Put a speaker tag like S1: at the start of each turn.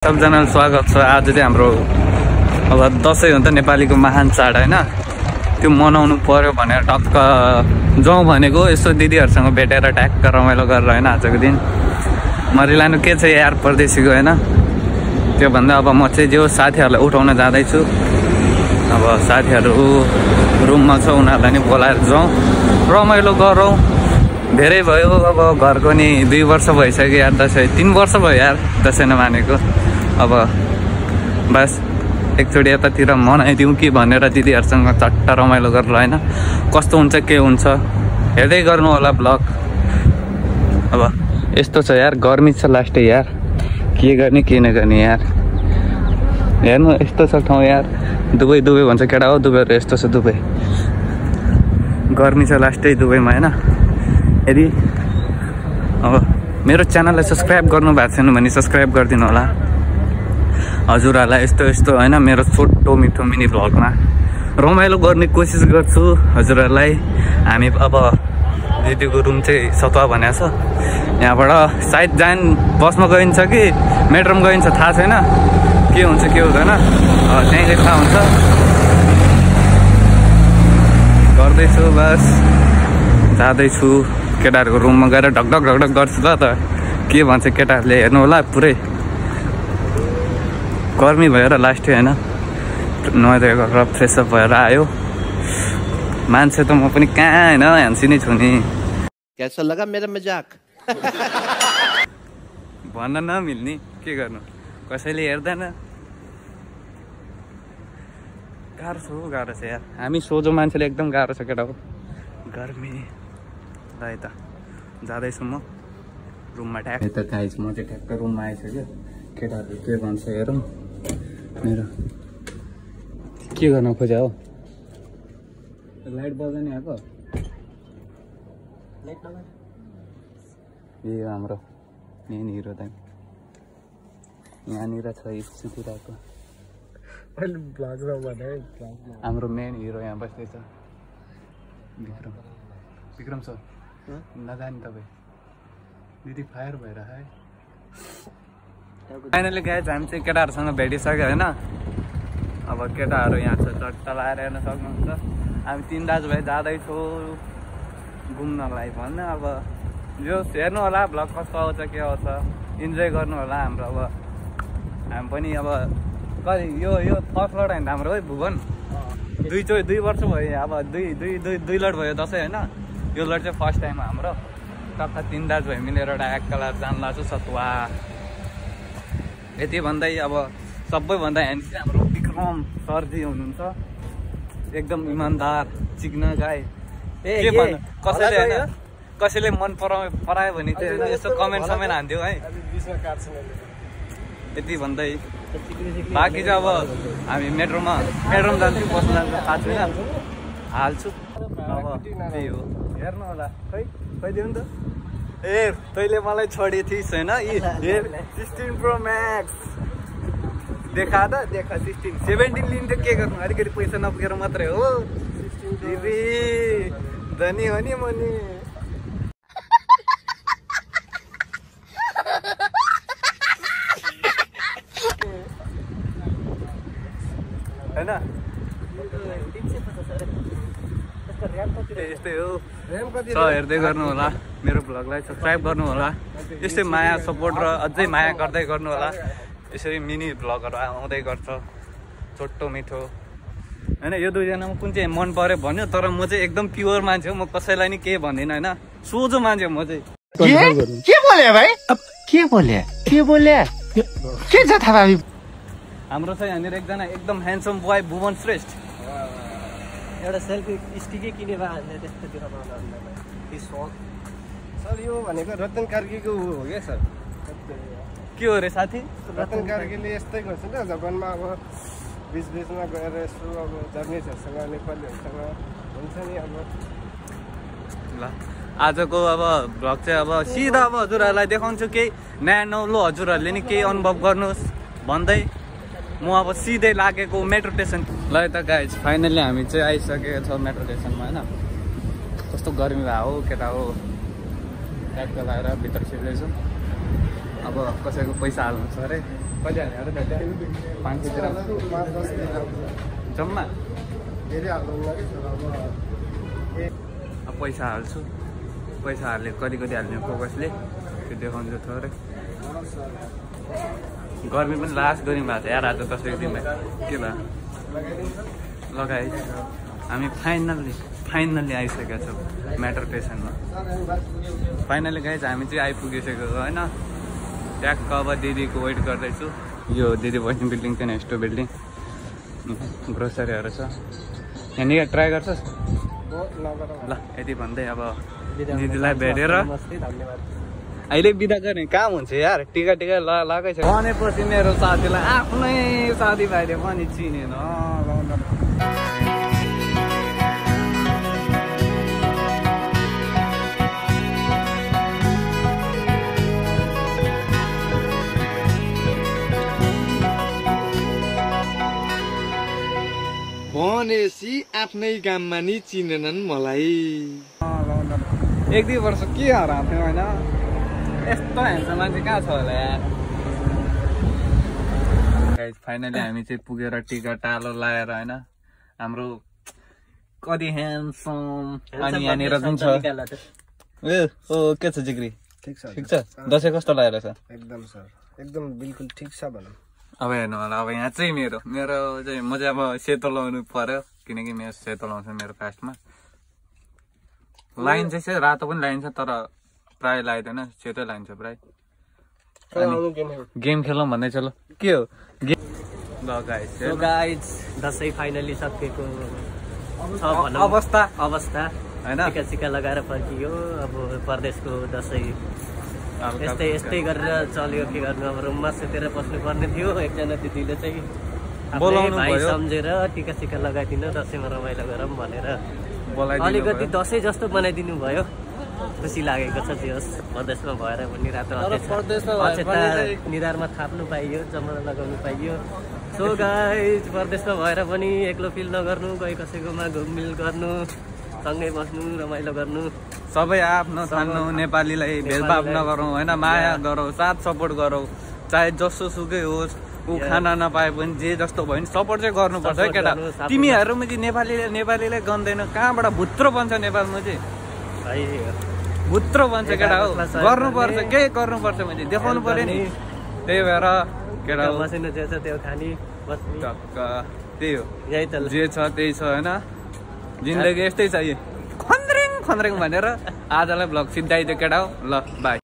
S1: सबजनालाई स्वागत छ। आज चाहिँ हाम्रो अब दसैँ हो नि त नेपालीको महान चाड होइन, त्यो मनाउनु पर्यो भनेर टक्क जाउँ भनेको। यसो दिदीहरूसँग भेटेर ट्याक्क रमाइलो गरेर होइन आजको दिन मरिलानु के छ यार परदेशीको होइन। त्यो भन्दा अब म चाहिँ जो साथीहरूलाई उठाउन जाँदैछु। अब साथीहरू रुममा छ, उनीहरूलाई नि बोलाएर जाउँ रमाइलो गरौँ। धेरै भयो अब घरको नि 2 वर्ष भइसक्यो यार, दसैँ 3 वर्ष भयो यार दसैँ नमानेको। अब बस एकचोटि यतातिर मनाइदिउँ कि भनेर दिदीहरूसँग चट्ट रमाइलो गरेर होइन। कस्तो हुन्छ के हुन्छ हेर्दै गर्नु होला ब्लग। अब यस्तो छ यार, गर्मी छ लास्टै यार, के गर्ने के नगर्ने यार। हेर्नु यस्तो छ ठाउँ यार, दुबई दुबई भन्छ केटा हो, दुबईहरू यस्तो छ दुबई। गर्मी छ लास्टै दुबईमा होइन। यदि अब मेरो च्यानललाई सब्सक्राइब गर्नु भएको छैन भने सब्सक्राइब गरिदिनु होला हजुरहरूलाई। यस्तो यस्तो होइन मेरो छोटो मिठो मिनी भ्लगमा रमाइलो गर्ने कोसिस गर्छु हजुरहरूलाई। हामी अब दिदीको रुम चाहिँ सतुवा भनेको छ, यहाँबाट सायद बसमा गइन्छ कि मेट्रोमा गइन्छ थाहा छैन, के हुन्छ के हुँदैन त्यहीँ गई थाहा हुन्छ। गर्दैछु बस, जाँदैछु केटाहरूको रुममा गएर ढकढक ढकढक गर्छु ल त, के भन्छ केटाहरूले हेर्नु होला। पुरै गर्मी भएर लास्टै होइन, नुहाइ गरेर फ्रेसअप भएर आयो। मान्छे त म पनि कहाँ होइन ह्यान्सी नै छु नि।
S2: कैसा लगा मेरा मजाक?
S1: भन्न नमिल्ने के गर्नु, कसैले हेर्दैन। गाह्रो छ यार, हामी सोझो मान्छेले एकदम गाह्रो छ केटा हो। गर्मी ल यता जाँदैछु म रुममा ट्याक। यता गाइज म चाहिँ ट्याक्क रुममा आइसक्यो। केटाहरू के भन्छ हेरौँ। मेरो के गर्न खोज्या हो, लाइट बजाउने आएको ए हाम्रो मेन हिरो त यहाँनिर छ सुतिरहेको। हाम्रो मेन हिरो यहाँ बस्दैछ विक्रम। विक्रम सर नजाने तपाईँ, दिदी फायर भएर है। फाइनली गएछ हामी चाहिँ केटाहरूसँग भेटिसक्यो होइन। अब केटाहरू यहाँ छ चट्ट लाएर हेर्न सक्नुहुन्छ। हामी 3 दाजुभाइ जाँदैछौँ घुम्नलाई भन्नु। अब यो हेर्नु होला भ्लग कस्तो आउँछ के आउँछ, इन्जोय गर्नु होला हाम्रो। अब हामी पनि अब कति यो फर्स्ट लड होइन हाम्रो है भुवन, 2 वर्ष भयो अब, दुई लड भयो दसैँ होइन। यो लड चाहिँ फर्स्ट टाइम हाम्रो। टक्क 3 दाजुभाइ मिलेर एउटा एकला जान लाग्छ सतुवा। यति भन्दै अब सबैभन्दा ह्यान्डी हाम्रो विक्रम सरजी हुनुहुन्छ, एकदम इमान्दार चिक्न गाई। के भन्नु, कसैले होइन कसैले मन परायो भने चाहिँ यसो कमेन्ट हान्थ्यो है। यति भन्दै बाँकी चाहिँ अब हामी मेट्रोमा जान्छु, बस्नु जान्छु थाहा छैन, हाल्छु अब त्यही हो। हेर्नु होला खै दिउँ नि त। ए तैँले मलाई छोडेको थिइस् होइन 16 प्रो म्याक्स देखा त, देखा 16 17 लिनु त के गर्नु, अलिकति पैसा नपुगेर मात्रै हो। धनी हो नि म नि। होइन यस्तै हो। हेर्दै गर्नु होला मेरो भ्लगलाई, सब्सक्राइब गर्नु होला। यस्तै माया सपोर्ट र अझै माया गर्दै गर्नु होला। यसरी मिनी भ्लगहरू आउँदै गर्छ छोटो मिठो होइन। यो दुईजनामा कुन चाहिँ मन पऱ्यो भन्यो, तर म चाहिँ एकदम प्योर मान्छे हो, म कसैलाई नि केही भन्दिनँ होइन, सोझो मान्छे हो म चाहिँ।
S2: के बोले भाइ, के बोले के छ थाहा।
S1: हाम्रो चाहिँ यहाँनिर एकजना एकदम ह्यान्डसम बोय भुवन श्रेष्ठ।
S2: एउटा सेल्फी स्टिकै किने भए त्यस्तोतिर सर। यो भनेको रतन कार्कीको हो क्या सर।
S1: के हो रे साथी,
S2: रतन कार्कीले यस्तै गर्छ नि जापानमा। अब बिचमा गएर यसो अब जर्नेसहरूसँग नेपालीहरूसँग हुन्छ नि अब।
S1: ल आजको अब भ्लग चाहिँ अब सिधा अब हजुरहरूलाई देखाउँछु केही नयाँ नौलो, हजुरहरूले नि केही अनुभव गर्नुहोस् भन्दै म अब सिधै लागेको मेट्रो स्टेसन। ल यता गाइज फाइनली हामी चाहिँ आइसकेको छ मेट्रो स्टेसनमा होइन। कस्तो गर्मी भयो हो केटा हो, ट्याक्क लगाएर भित्र छिर्दैछु। अब कसैको पैसा हाल्नु छ अरे। कति हाल्ने अरे दादा 500 ग्राम
S2: 5-10 ग्राम
S1: जम्मा
S2: धेरै हाल्नुहुन्न कि सर
S1: अब पैसा हाल्छु पैसा हाल्ने कति हाल्ने फोकसले त्यो देखाउँछु थोरै गर्मी पनि लास्ट गर्मी भएको छ यार आज 10 दिनमा के भयो लगाइ हामी फाइनल्ली आइसकेका छौँ म्याटर स्टेसनमा फाइनल्ली गाइज हामी चाहिँ आइपुगिसकेको होइन ट्याक्क अब दिदीको वेट गर्दैछु यो दिदी बस्ने बिल्डिङ चाहिँ यस्तो बिल्डिङ ग्रोसरीहरू छ यहाँनिर ट्राई गर्छस् ल यति भन्दै अब दिदीलाई भेटेर अहिले बिदा गर्ने काम हुन्छ यार टिका लगाएकै छ भनेपछि मेरो साथीलाई आफ्नै साथीभाइले पनि चिनेन
S3: भनेसी आफ्नै गाममा नि चिनेनन् मलाई
S1: 1-2 वर्ष के हराउँथ्यो होइन यस्तो ह्यान्डसम मान्छे कहाँ छ होला यार गाइस फाइनली हामी चाहिँ पुगेर टिका टालो लाएर होइन हाम्रो कति ह्यान्डसम अनि यहाँनिर जुन छ ए ओ के छ जिग्री
S2: ठिक
S1: छ दसैँ कस्तो लागेर छ
S2: एकदम सर एकदम बिल्कुल ठिक छ भनौँ
S1: अब हेर्नु होला अब यहाँ चाहिँ मेरो चाहिँ म चाहिँ अब सेतो लाउनु पर्यो किनकि मेरो सेतो लाउँछ मेरो कास्टमा लाइन चाहिँ रातो पनि लाइन्छ तर प्राय लगाइँदैन सेतै लाइन्छ प्राय गेम खेलौँ भन्दैछ ल के हो ल गाइस
S4: दसैँ फाइनली सकेको
S1: अवस्था
S4: होइन टिका लगाएर फर्कियो अब परदेशको दसैँ यस्तै गरेर चल्यो के गर्नु अब रुममा सुतेर बस्नु पर्ने थियो एकजना दिदीले चाहिँ
S1: बोलाउनु
S4: भाइ
S1: भयो
S4: सम्झेर टिका लगाइदिनु दसैँमा रमाइलो गरौँ भनेर अलिकति दसैँ जस्तो बनाइदिनु भयो खुसी लागेको छ जे होस् परदेशमा भएर पनि रातो निधारमा थाप्नु पाइयो जमरा लगाउनु पाइयो सो गाइस परदेशमा भएर पनि एक्लो फिल नगर्नु कोही कसैकोमा घुममिल गर्नु सँगै बस्नु रमाइलो गर्नु
S1: सबै आफ्नो ठान्नु नेपालीलाई भेदभाव नगरौँ होइन माया गरौँ साथ सपोर्ट गरौँ चाहे जसो सुकै होस् ऊ खाना नपाए पनि जे जस्तो भयो नि सपोर्ट चाहिँ गर्नुपर्छ है केटा तिमीहरूमा चाहिँ नेपालीलाई गन्दैन कहाँबाट भुत्रो बन्छ नेपालमा चाहिँ भुत्रो बन्छ केटा हो गर्नुपर्छ केही गर्नुपर्छ भने देखाउनु पर्यो नि त्यही भएर केटा
S4: मसिनो जे छ त्यो खानी
S1: टक्क त्यही हो
S4: यही त
S1: जे छ त्यही छ होइन जिन्दगी यस्तै छ यो खन्द्रिङ भनेर आजलाई भ्लग सिद्धाइदियो केटा हो ल बाई